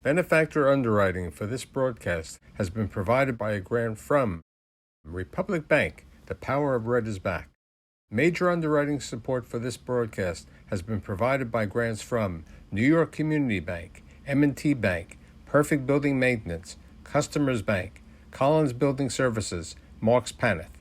Benefactor underwriting for this broadcast has been provided by a grant from Republic Bank. The power of red is back. Major underwriting support for this broadcast has been provided by grants from New York Community Bank, M&T Bank, Perfect Building Maintenance, Customers Bank, Collins Building Services, Marks Paneth.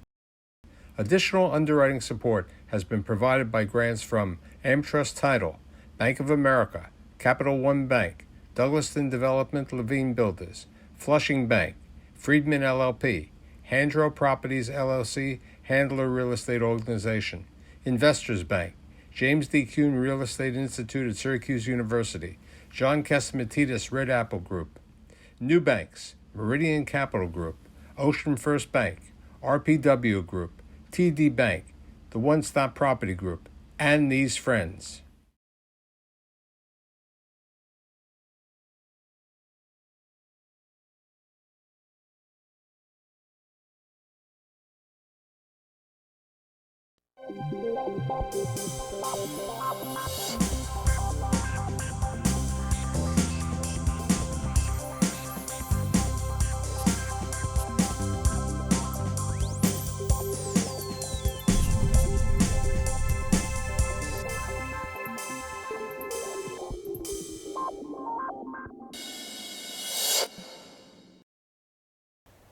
Additional underwriting support has been provided by grants from AmTrust Title, Bank of America, Capital One Bank, Douglaston Development Levine Builders, Flushing Bank, Friedman LLP, Handro Properties LLC, Handler Real Estate Organization, Investors Bank, James D. Kuhn Real Estate Institute at Syracuse University, John Catsimatidis Red Apple Group, New Banks, Meridian Capital Group, Ocean First Bank, RPW Group, TD Bank, the One Stop Property Group, and these friends.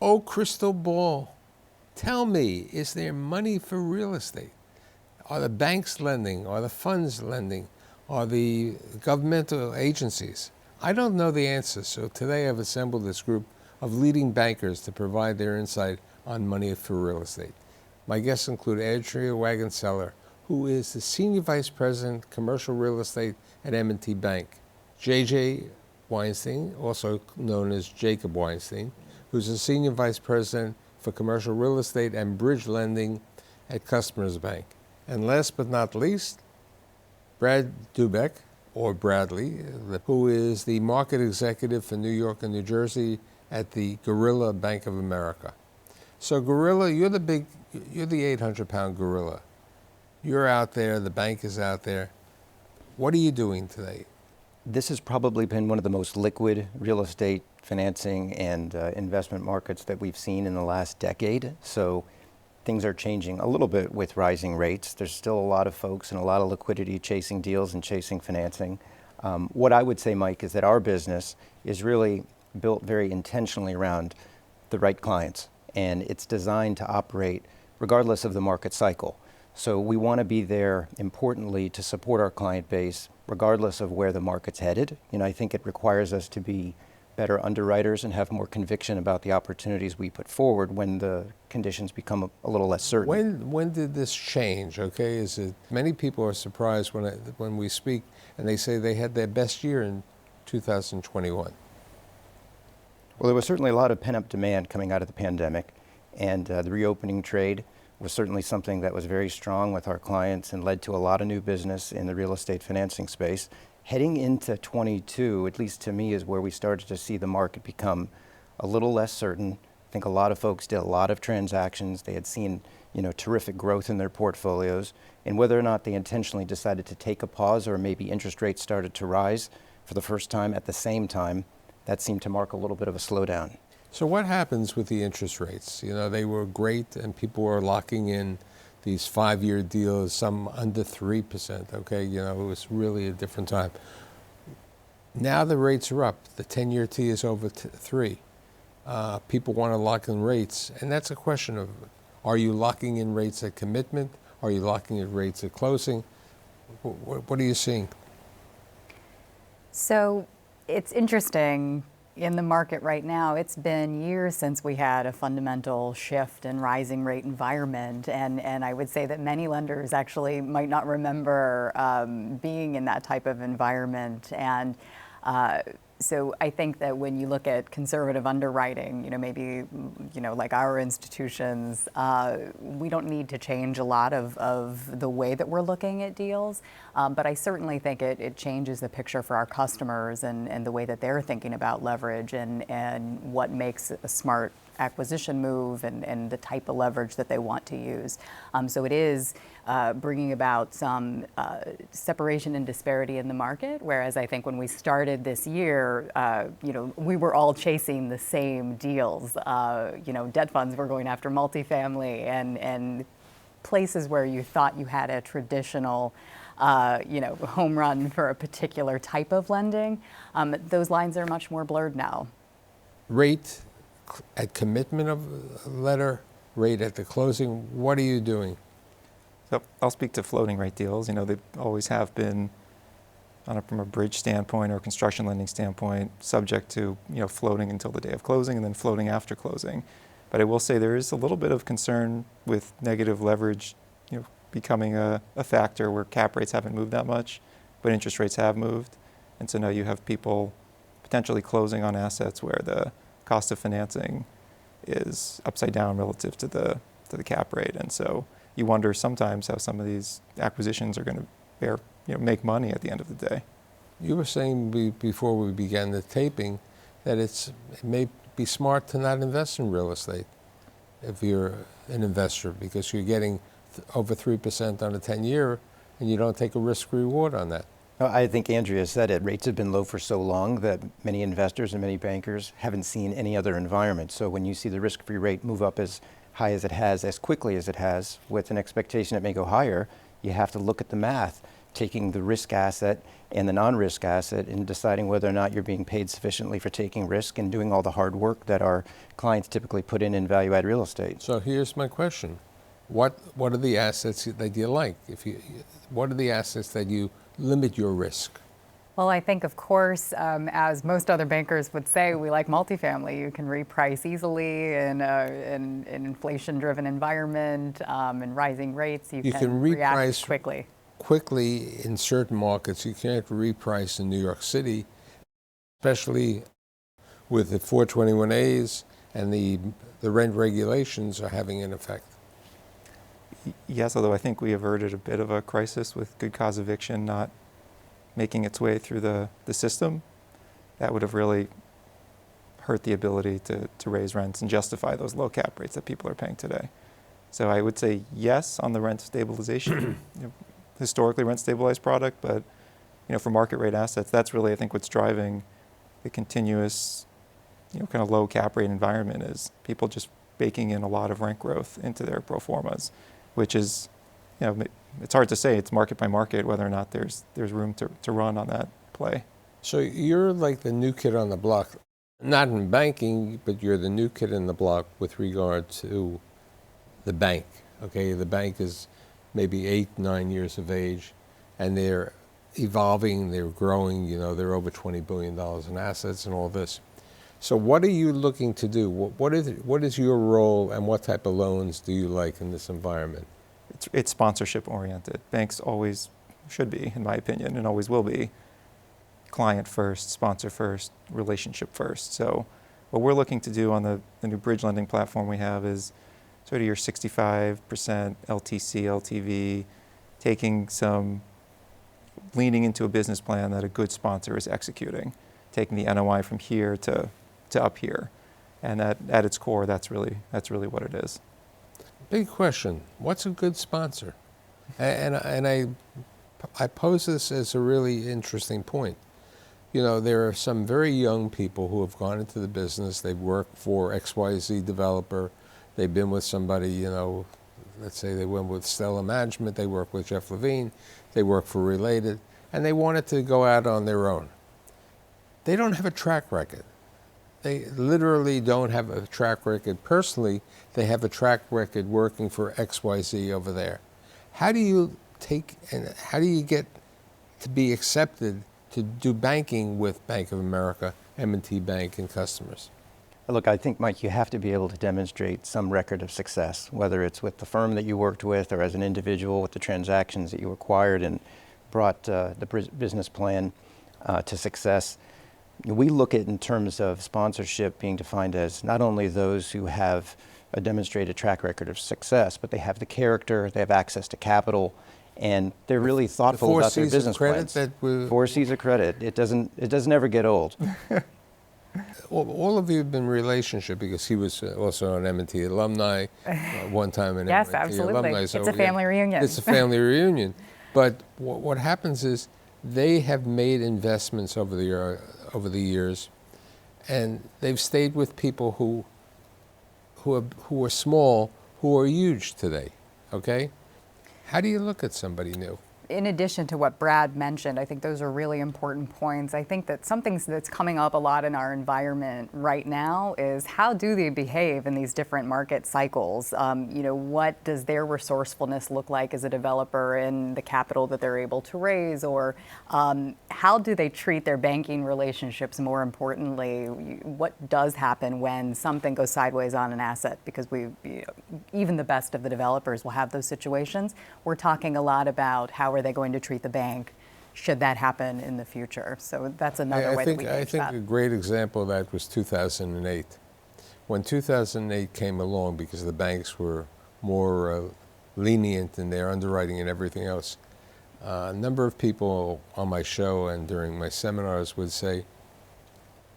Oh, crystal ball, tell me, is there money for real estate? Are the banks lending? Are the funds lending? Are the governmental agencies? I don't know the answer, so today I've assembled this group of leading bankers to provide their insight on money for real estate. My guests include Andrea Wagenseller, who is the Senior Vice President, Commercial Real Estate at M&T Bank. J.J. Weinstein, also known as Jacob Weinstein, who's the Senior Vice President for Commercial Real Estate and Bridge Lending at Customers Bank. And last but not least, Brad Dubeck, or Bradley, who is the Market Executive for New York and New Jersey at the Gorilla Bank of America. So Gorilla, you're the 800-pound gorilla. You're out there, the bank is out there. What are you doing today? This has probably been one of the most liquid real estate financing and investment markets that we've seen in the last decade. So things are changing a little bit with rising rates. There's still a lot of folks and a lot of liquidity chasing deals and chasing financing. What I would say, Mike, is that our business is really built very intentionally around the right clients, and it's designed to operate regardless of the market cycle. So we want to be there, importantly, to support our client base regardless of where the market's headed. I think it requires us to be better underwriters and have more conviction about the opportunities we put forward when the conditions become a little less certain. When did this change? Okay, is it many people are surprised when we speak and they say they had their best year in 2021. Well, there was certainly a lot of pent-up demand coming out of the pandemic, and the reopening trade was certainly something that was very strong with our clients and led to a lot of new business in the real estate financing space. Heading into 22, at least to me, is where we started to see the market become a little less certain. I think a lot of folks did a lot of transactions. They had seen, terrific growth in their portfolios, and whether or not they intentionally decided to take a pause or maybe interest rates started to rise for the first time at the same time, that seemed to mark a little bit of a slowdown. So what happens with the interest rates? They were great and people were locking in these 5-year deals, some under 3%, okay? It was really a different time. Now the rates are up. The 10-year T is over 3. People want to lock in rates, and that's a question of, are you locking in rates at commitment? Are you locking in rates at closing? What are you seeing? So it's interesting. In the market right now, it's been years since we had a fundamental shift in rising rate environment, and I would say that many lenders actually might not remember being in that type of environment. And so I think that when you look at conservative underwriting, maybe, like our institutions, we don't need to change a lot of the way that we're looking at deals. But I certainly think it changes the picture for our customers and the way that they're thinking about leverage and what makes a smart acquisition move and the type of leverage that they want to use. So it is bringing about some separation and disparity in the market, whereas I think when we started this year, we were all chasing the same deals. Debt funds were going after multifamily and places where you thought you had a traditional home run for a particular type of lending. Those lines are much more blurred now. Rate at commitment of letter, rate at the closing, what are you doing? So I'll speak to floating rate deals. They always have been, from a bridge standpoint or construction lending standpoint, subject to floating until the day of closing and then floating after closing. But I will say there is a little bit of concern with negative leverage, becoming a factor where cap rates haven't moved that much, but interest rates have moved. And so now you have people potentially closing on assets where the cost of financing is upside down relative to the cap rate. And so you wonder sometimes how some of these acquisitions are going to make money at the end of the day. You were saying before we began the taping that it may be smart to not invest in real estate if you're an investor, because you're getting over 3% on a 10-year and you don't take a risk reward on that. I think Andrea said it. Rates have been low for so long that many investors and many bankers haven't seen any other environment. So when you see the risk-free rate move up as high as it has, as quickly as it has, with an expectation it may go higher, you have to look at the math, taking the risk asset and the non-risk asset and deciding whether or not you're being paid sufficiently for taking risk and doing all the hard work that our clients typically put in value-add real estate. So here's my question. What are the assets that you like? What are the assets that you limit your risk? Well, I think, of course, as most other bankers would say, we like multifamily. You can reprice easily in an inflation-driven environment and rising rates. You can react quickly. Quickly in certain markets. You can't reprice in New York City, especially with the 421As and the rent regulations are having an effect. Yes, although I think we averted a bit of a crisis with good cause eviction not making its way through the system. That would have really hurt the ability to raise rents and justify those low cap rates that people are paying today. So I would say yes on the rent stabilization, historically rent stabilized product, but for market rate assets, that's really I think what's driving the continuous kind of low cap rate environment is people just baking in a lot of rent growth into their pro formas, which is, it's hard to say. It's market by market whether or not there's room to run on that play. So you're like the new kid on the block, not in banking, but you're the new kid in the block with regard to the bank. Okay, the bank is maybe 8, 9 years of age, and they're evolving, they're growing. They're over $20 billion in assets and all this. So what are you looking to do? What is your role, and what type of loans do you like in this environment? It's sponsorship oriented. Banks always should be, in my opinion, and always will be, client first, sponsor first, relationship first. So what we're looking to do on the new bridge lending platform we have is sort of your 65% LTC, LTV, leaning into a business plan that a good sponsor is executing, taking the NOI from here to up here. And that at its core, that's really what it is. Big question. What's a good sponsor? And I pose this as a really interesting point. There are some very young people who have gone into the business. They've worked for XYZ developer. They've been with somebody, let's say they went with Stella Management. They work with Jeff Levine. They work for Related. And they wanted to go out on their own. They don't have a track record. They literally don't have a track record. Personally, they have a track record working for XYZ over there. How do you get to be accepted to do banking with Bank of America, M&T Bank, and customers? Look, I think, Mike, you have to be able to demonstrate some record of success, whether it's with the firm that you worked with or as an individual with the transactions that you acquired and brought the business plan to success. We look at in terms of sponsorship being defined as not only those who have a demonstrated track record of success, but they have the character, they have access to capital, and they're really thoughtful about their business plans. 4 C's of credit. It doesn't ever get old. all of you have been relationship because he was also an M&T alumni, one time an Yes, M&T absolutely. alumni. It's a family reunion. It's a family reunion. But what happens is they have made investments over the years, and they've stayed with people who are small, who are huge today. Okay, how do you look at somebody new? In addition to what Brad mentioned, I think those are really important points. I think that something that's coming up a lot in our environment right now is how do they behave in these different market cycles? What does their resourcefulness look like as a developer in the capital that they're able to raise? Or how do they treat their banking relationships, more importantly? What does happen when something goes sideways on an asset? Because even the best of the developers will have those situations. We're talking a lot about how are they going to treat the bank should that happen in the future. So that's another way that we gauge that. I think a great example of that was 2008. When 2008 came along, because the banks were more lenient in their underwriting and everything else, a number of people on my show and during my seminars would say,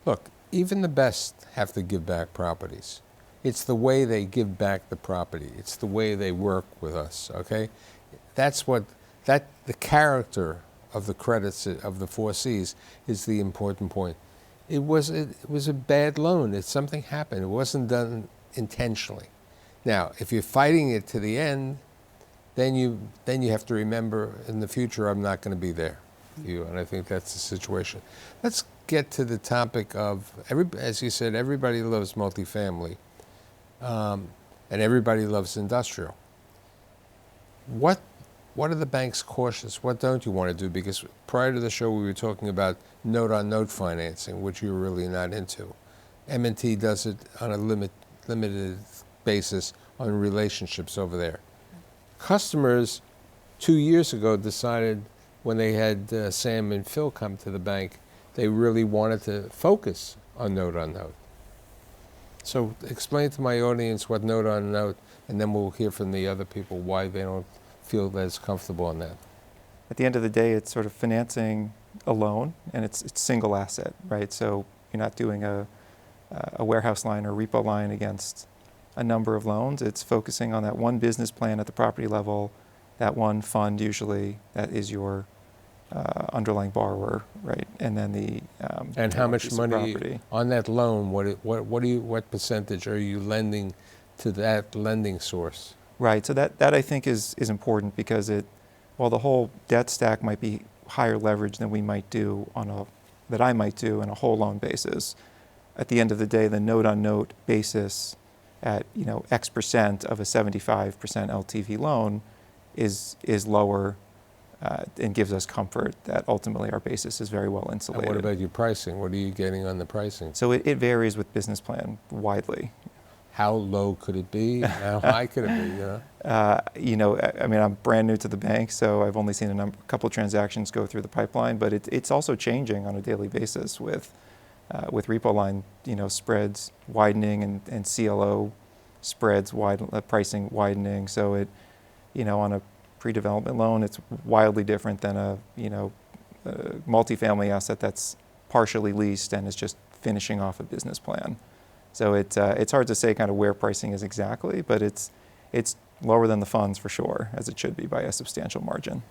look, even the best have to give back properties. It's the way they give back the property. It's the way they work with us, okay? The character of the credits of the 4 Cs is the important point. It was a bad loan. Something happened. It wasn't done intentionally. Now, if you're fighting it to the end, then you have to remember in the future I'm not going to be there for you, and I think that's the situation. Let's get to the topic of as you said, everybody loves multifamily, and everybody loves industrial. What are the banks cautious? What don't you want to do? Because prior to the show, we were talking about note-on-note financing, which you're really not into. M&T does it on a limited basis on relationships over there. Customers 2 years ago decided when they had Sam and Phil come to the bank, they really wanted to focus on note-on-note. So explain to my audience what note-on-note, and then we'll hear from the other people why they don't feel as comfortable on that. At the end of the day, it's sort of financing a loan, and it's single asset, right? So you're not doing a warehouse line or repo line against a number of loans. It's focusing on that one business plan at the property level, that one fund usually that is your underlying borrower, right? And then the and how much money property. On that loan? What percentage are you lending to that lending source? Right. So that I think is important because while the whole debt stack might be higher leverage than I might do on a whole loan basis, at the end of the day, the note-on-note basis at X percent of a 75% LTV loan is lower and gives us comfort that ultimately our basis is very well insulated. And what about your pricing? What are you getting on the pricing? So it varies with business plan widely. How low could it be? How high could it be? I'm brand new to the bank, so I've only seen a couple of transactions go through the pipeline, but it's also changing on a daily basis with repo line, spreads widening and CLO spreads pricing widening. So on a pre-development loan, it's wildly different than a multifamily asset that's partially leased and is just finishing off a business plan. So it's hard to say kind of where pricing is exactly, but it's lower than the funds for sure, as it should be by a substantial margin.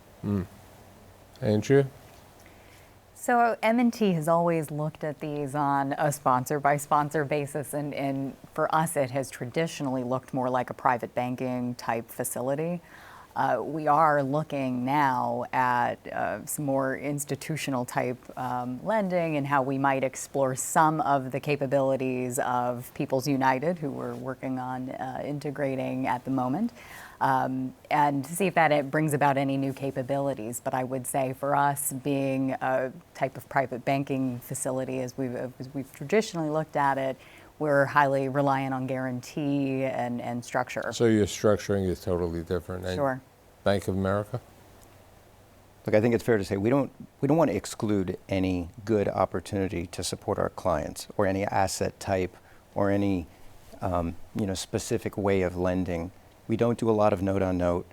Andrea? So M&T has always looked at these on a sponsor-by-sponsor basis, and for us it has traditionally looked more like a private banking type facility. We are looking now at some more institutional type lending and how we might explore some of the capabilities of People's United, who we're working on integrating at the moment, and see if that brings about any new capabilities. But I would say for us, being a type of private banking facility, as we've traditionally looked at it, we're highly reliant on guarantee and structure. So your structuring is totally different. Sure. Bank of America? Look, I think it's fair to say we don't want to exclude any good opportunity to support our clients or any asset type or any specific way of lending. We don't do a lot of note-on-note,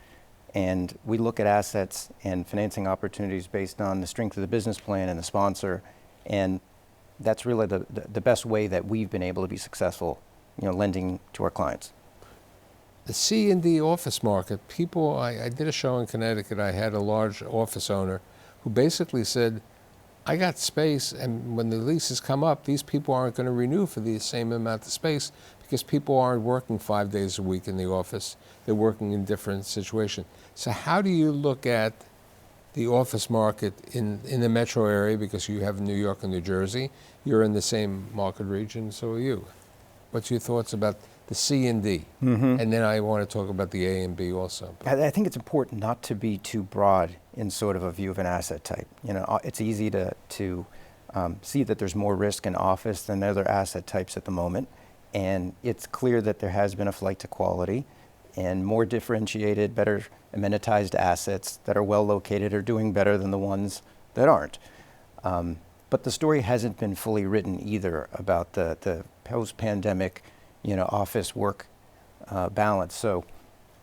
and we look at assets and financing opportunities based on the strength of the business plan and the sponsor. And that's really the best way that we've been able to be successful, lending to our clients. The C and D office market, I did a show in Connecticut. I had a large office owner who basically said, I got space, and when the leases come up, these people aren't going to renew for the same amount of space because people aren't working 5 days a week in the office. They're working in different situations. So how do you look at the office market in the metro area, because you have New York and New Jersey? You're in the same market region, so are you. What's your thoughts about the C and D? Mm-hmm. And then I want to talk about the A and B also. I think it's important not to be too broad in sort of a view of an asset type. It's easy to see that there's more risk in office than other asset types at the moment. And it's clear that there has been a flight to quality, and more differentiated, better amenitized assets that are well located are doing better than the ones that aren't. But the story hasn't been fully written either about the post-pandemic office work balance. So,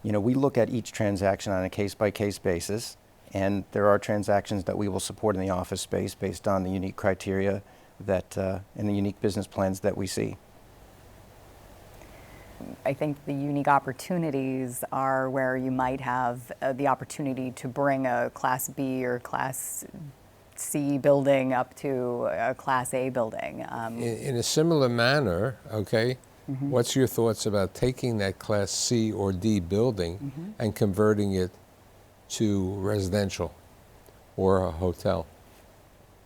we look at each transaction on a case-by-case basis, and there are transactions that we will support in the office space based on the unique criteria that and the unique business plans that we see. I think the unique opportunities are where you might have the opportunity to bring a Class B or Class C building up to a Class A building. In a similar manner, okay, Mm-hmm. what's your thoughts about taking that Class C or D building Mm-hmm. and converting it to residential or a hotel?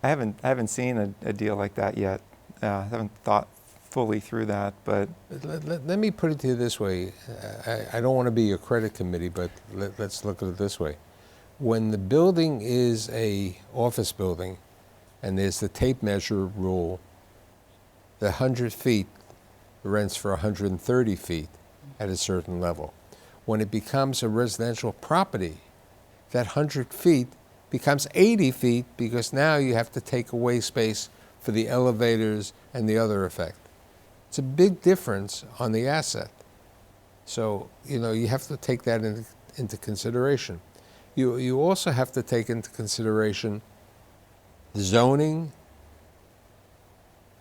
I haven't seen a deal like that yet. I haven't thought fully through that, but Let me put it to you this way. I don't want to be your credit committee, but let's look at it this way. When the building is a office building and there's the tape measure rule, the 100 feet rents for 130 feet at a certain level. When it becomes a residential property, that 100 feet becomes 80 feet because now you have to take away space for the elevators and the other effect. It's a big difference on the asset. So, you have to take that into consideration. You also have to take into consideration zoning,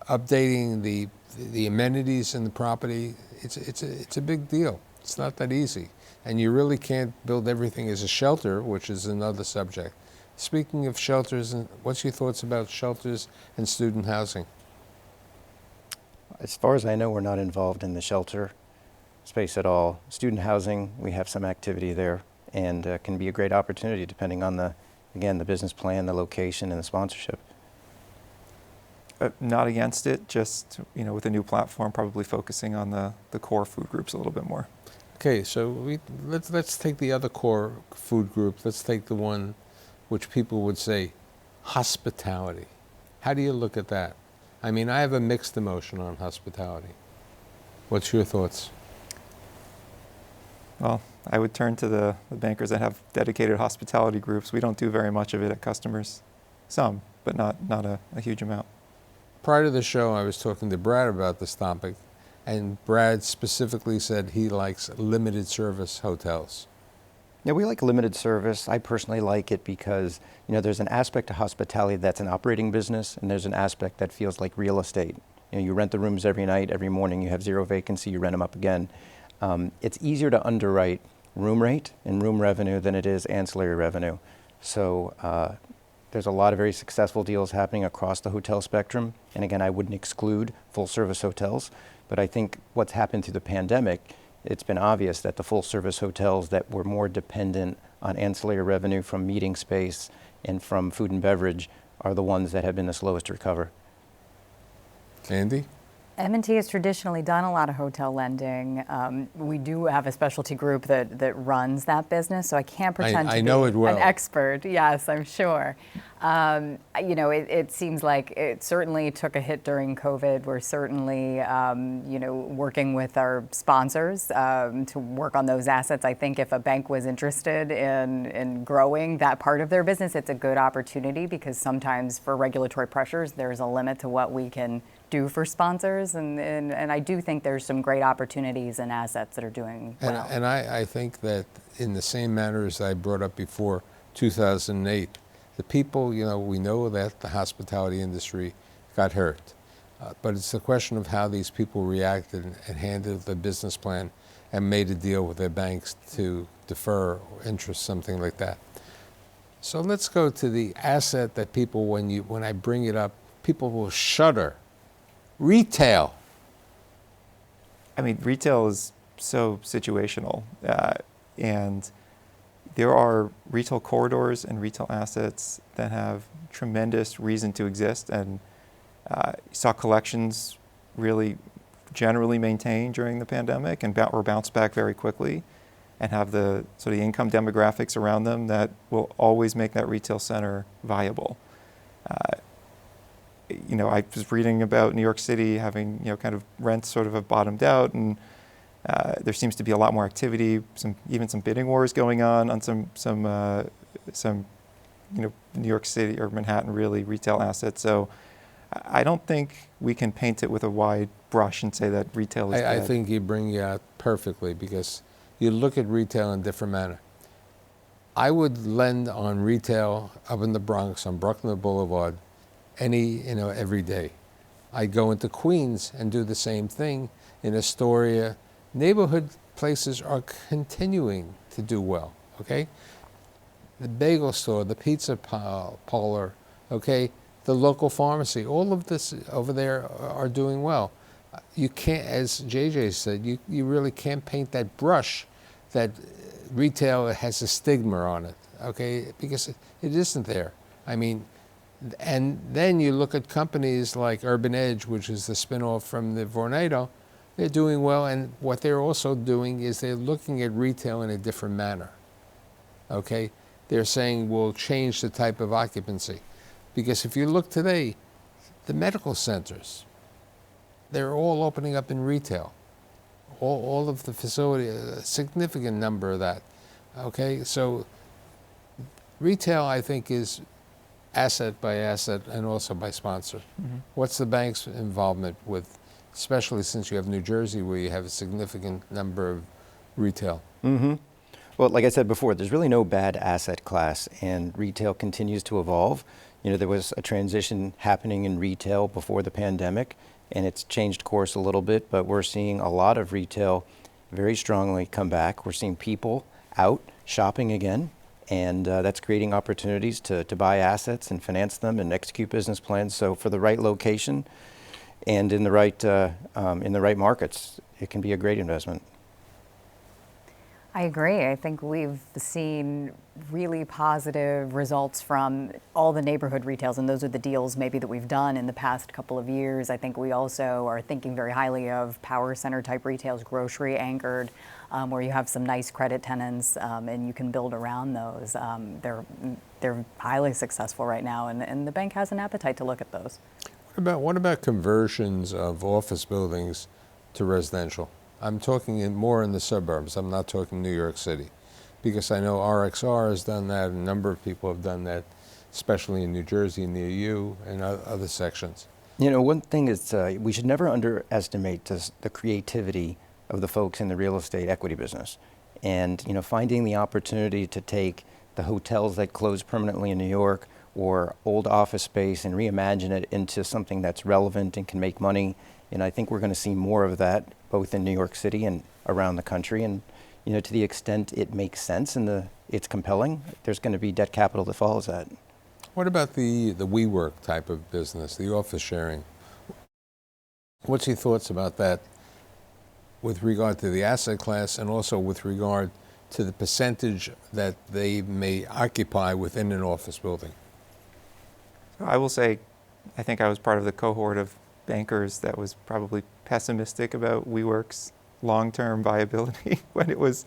updating the amenities in the property. It's a big deal. It's not that easy. And you really can't build everything as a shelter, which is another subject. Speaking of shelters, what's your thoughts about shelters and student housing? As far as I know, we're not involved in the shelter space at all. Student housing, we have some activity there, and can be a great opportunity depending on the business plan, the location, and the sponsorship. not against it, just with a new platform, probably focusing on the core food groups a little bit more. Okay, so let's take the other core food group. Let's take the one which people would say hospitality. How do you look at that? I mean, I have a mixed emotion on hospitality. What's your thoughts? Well, I would turn to the bankers that have dedicated hospitality groups. We don't do very much of it at Customers. Some, but not a huge amount. Prior to the show, I was talking to Brad about this topic, and Brad specifically said he likes limited service hotels. Yeah, we like limited service. I personally like it because, there's an aspect to hospitality that's an operating business, and there's an aspect that feels like real estate. You rent the rooms every night, every morning, you have zero vacancy, you rent them up again. It's easier to underwrite room rate and room revenue than it is ancillary revenue. So there's a lot of very successful deals happening across the hotel spectrum. And again, I wouldn't exclude full service hotels, but I think what's happened through the pandemic, it's been obvious that the full service hotels that were more dependent on ancillary revenue from meeting space and from food and beverage are the ones that have been the slowest to recover. Andy? M&T has traditionally done a lot of hotel lending. We do have a specialty group that runs that business, so I can't pretend I to know be it well. an expert. Yes, I'm sure. It seems like it certainly took a hit during COVID. We're certainly, working with our sponsors to work on those assets. I think if a bank was interested in growing that part of their business, it's a good opportunity because sometimes for regulatory pressures, there's a limit to what we can do for sponsors, and I do think there's some great opportunities and assets that are doing well. And I think that in the same manner as I brought up before, 2008, the people, we know that the hospitality industry got hurt. But it's the question of how these people reacted and handled the business plan and made a deal with their banks to defer interest, something like that. So let's go to the asset that people, when I bring it up, people will shudder. Retail. I mean, retail is so situational, and there are retail corridors and retail assets that have tremendous reason to exist, and you saw collections really generally maintained during the pandemic and or bounce back very quickly, and have the sort of income demographics around them that will always make that retail center viable. I was reading about New York City having, kind of rents sort of have bottomed out, and there seems to be a lot more activity, even some bidding wars going on some New York City or Manhattan really retail assets. So I don't think we can paint it with a wide brush and say that retail is I dead. think you bring it out perfectly, because you look at retail in a different manner. I would lend on retail up in the Bronx on Bruckner Boulevard every day. I go into Queens and do the same thing. In Astoria, neighborhood places are continuing to do well, okay? The bagel store, the pizza parlor, okay? The local pharmacy, all of this over there are doing well. You can't, as JJ said, you really can't paint that brush that retail has a stigma on it, okay? Because it isn't there. I mean, and then you look at companies like Urban Edge, which is the spinoff from the Vornado. They're doing well, and what they're also doing is they're looking at retail in a different manner, okay? They're saying we'll change the type of occupancy. Because if you look today, the medical centers, they're all opening up in retail. All of the facility, a significant number of that, okay? So retail, I think, is asset by asset and also by sponsor. Mm-hmm. What's the bank's involvement with, especially since you have New Jersey where you have a significant number of retail? Mm-hmm. Well, like I said before, there's really no bad asset class, and retail continues to evolve. There was a transition happening in retail before the pandemic, and it's changed course a little bit, but we're seeing a lot of retail very strongly come back. We're seeing people out shopping again, and that's creating opportunities to buy assets and finance them and execute business plans. So for the right location and in the right markets, it can be a great investment. I agree. I think we've seen really positive results from all the neighborhood retails, and those are the deals maybe that we've done in the past couple of years. I think we also are thinking very highly of power center type retails, grocery anchored, where you have some nice credit tenants and you can build around those. They're highly successful right now, and the bank has an appetite to look at those. What about conversions of office buildings to residential? I'm talking more in the suburbs. I'm not talking New York City, because I know RXR has done that. A number of people have done that, especially in New Jersey, near you, and other sections. One thing is we should never underestimate the creativity of the folks in the real estate equity business. And, finding the opportunity to take the hotels that close permanently in New York or old office space and reimagine it into something that's relevant and can make money. And I think we're going to see more of that both in New York City and around the country. And, to the extent it makes sense and it's compelling, there's going to be debt capital that follows that. What about the WeWork type of business, the office sharing? What's your thoughts about that with regard to the asset class and also with regard to the percentage that they may occupy within an office building? I will say, I think I was part of the cohort of bankers that was probably pessimistic about WeWork's long-term viability when it was,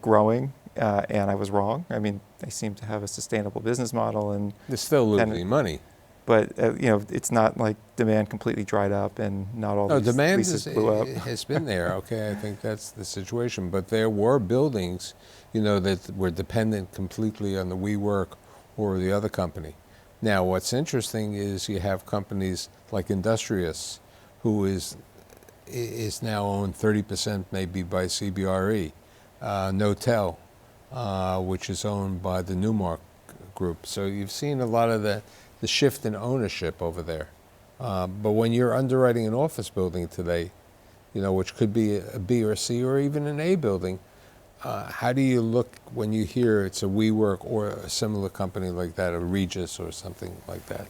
growing, and I was wrong. I mean, they seem to have a sustainable business model, and They're still losing money. But it's not like demand completely dried up and not all these demand leases blew up. has been there. Okay, I think that's the situation. But there were buildings, that were dependent completely on the WeWork or the other company. Now, what's interesting is you have companies like Industrious, who is now owned 30% maybe by CBRE, Knotel, which is owned by the Newmark Group. So you've seen a lot of the shift in ownership over there. But when you're underwriting an office building today, which could be a B or C or even an A building, how do you look when you hear it's a WeWork or a similar company like that, a Regus or something like that?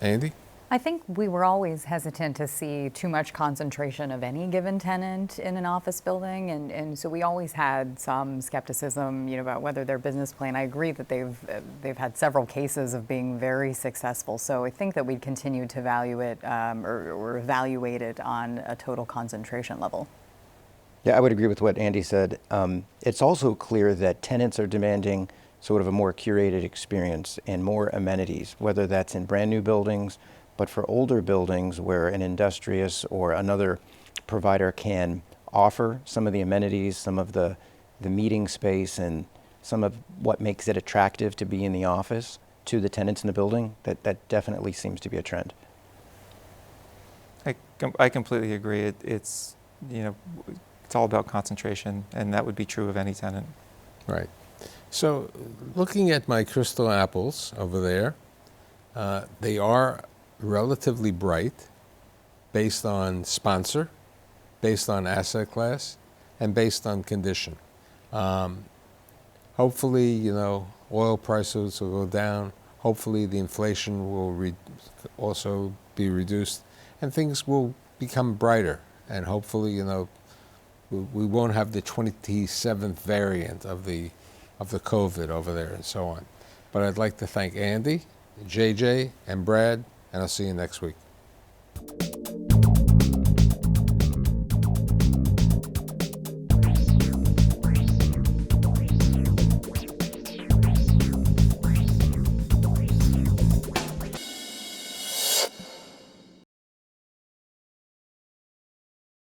Andy? I think we were always hesitant to see too much concentration of any given tenant in an office building, and so we always had some skepticism, about whether their business plan. I agree that they've had several cases of being very successful, so I think that we'd continue to value it or evaluate it on a total concentration level. Yeah, I would agree with what Andy said. It's also clear that tenants are demanding sort of a more curated experience and more amenities, whether that's in brand new buildings, but for older buildings where an Industrious or another provider can offer some of the amenities, some of the meeting space, and some of what makes it attractive to be in the office to the tenants in the building, that definitely seems to be a trend. I completely agree. It's all about concentration, and that would be true of any tenant. Right. So looking at my crystal apples over there, they are relatively bright based on sponsor, based on asset class, and based on condition. Hopefully, oil prices will go down. Hopefully the inflation will also be reduced, and things will become brighter. And hopefully, we won't have the 27th variant of the COVID over there and so on. But I'd like to thank Andy, JJ, and Brad, and I'll see you next week.